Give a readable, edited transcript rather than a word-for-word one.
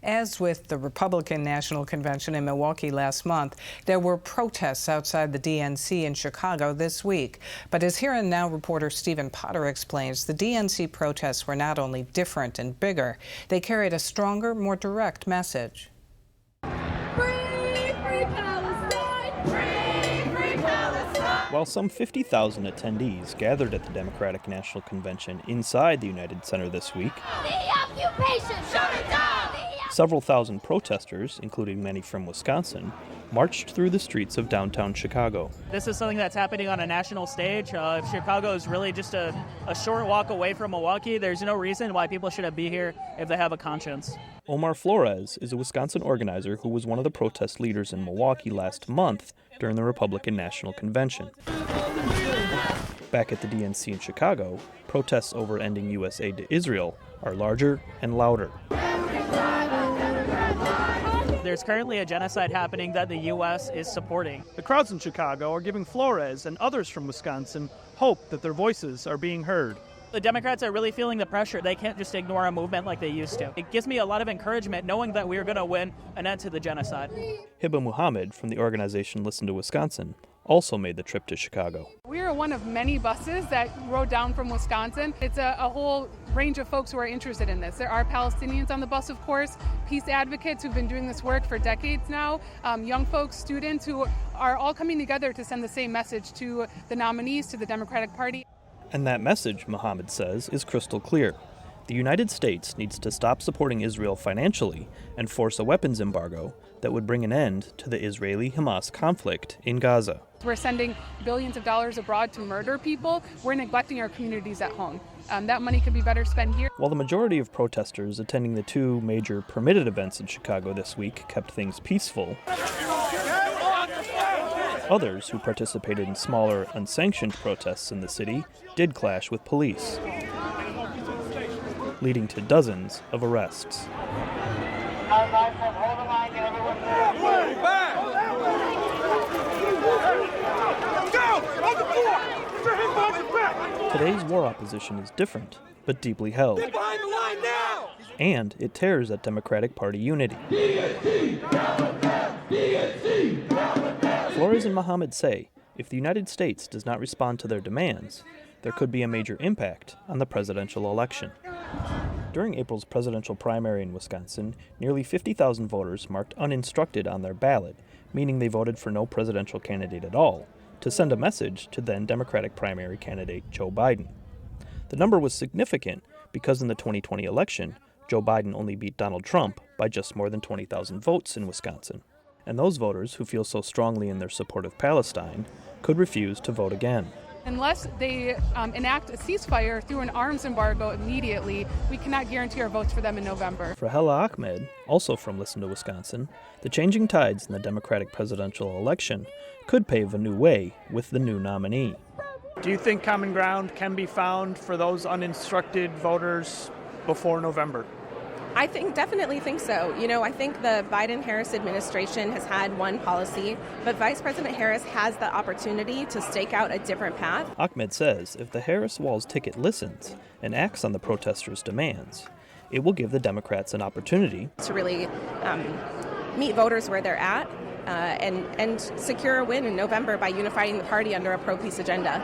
As with the Republican National Convention in Milwaukee last month, there were protests outside the DNC in Chicago this week. But as Here and Now reporter Stephen Potter explains, the DNC protests were not only different and bigger, they carried a stronger, more direct message. While some 50,000 attendees gathered at the Democratic National Convention inside the United Center this week, several thousand protesters, including many from Wisconsin, marched through the streets of downtown Chicago. This is something that's happening on a national stage. Chicago is really just a short walk away from Milwaukee. There's no reason why people shouldn't be here if they have a conscience. Omar Flores is a Wisconsin organizer who was one of the protest leaders in Milwaukee last month during the Republican National Convention. Back at the DNC in Chicago, protests over ending U.S. aid to Israel are larger and louder. There's currently a genocide happening that the U.S. is supporting. The crowds in Chicago are giving Flores and others from Wisconsin hope that their voices are being heard. The Democrats are really feeling the pressure. They can't just ignore a movement like they used to. It gives me a lot of encouragement knowing that we're going to win an end to the genocide. Hiba Muhammad from the organization Listen to Wisconsin also made the trip to Chicago. We are one of many buses that rode down from Wisconsin. It's a whole range of folks who are interested in this. There are Palestinians on the bus, of course, peace advocates who've been doing this work for decades now, young folks, students who are all coming together to send the same message to the nominees, to the Democratic Party. And that message, Muhammad says, is crystal clear. The United States needs to stop supporting Israel financially and force a weapons embargo that would bring an end to the Israeli-Hamas conflict in Gaza. We're sending billions of dollars abroad to murder people. We're neglecting our communities at home. That money could be better spent here. While the majority of protesters attending the two major permitted events in Chicago this week kept things peaceful, others who participated in smaller, unsanctioned protests in the city did clash with police, leading to dozens of arrests. Today's war opposition is different, but deeply held. And it tears at Democratic Party unity. Flores and Muhammad say if the United States does not respond to their demands, there could be a major impact on the presidential election. During April's presidential primary in Wisconsin, nearly 50,000 voters marked uninstructed on their ballot, meaning they voted for no presidential candidate at all, to send a message to then Democratic primary candidate Joe Biden. The number was significant because in the 2020 election, Joe Biden only beat Donald Trump by just more than 20,000 votes in Wisconsin. And those voters who feel so strongly in their support of Palestine could refuse to vote again. Unless they enact a ceasefire through an arms embargo immediately, we cannot guarantee our votes for them in November. For Hella Ahmed, also from Listen to Wisconsin, the changing tides in the Democratic presidential election could pave a new way with the new nominee. Do you think common ground can be found for those uninstructed voters before November? I definitely think so. I think the Biden-Harris administration has had one policy, but Vice President Harris has the opportunity to stake out a different path. Ahmed says if the Harris-Walz ticket listens and acts on the protesters' demands, it will give the Democrats an opportunity to really meet voters where they're at and secure a win in November by unifying the party under a pro-peace agenda.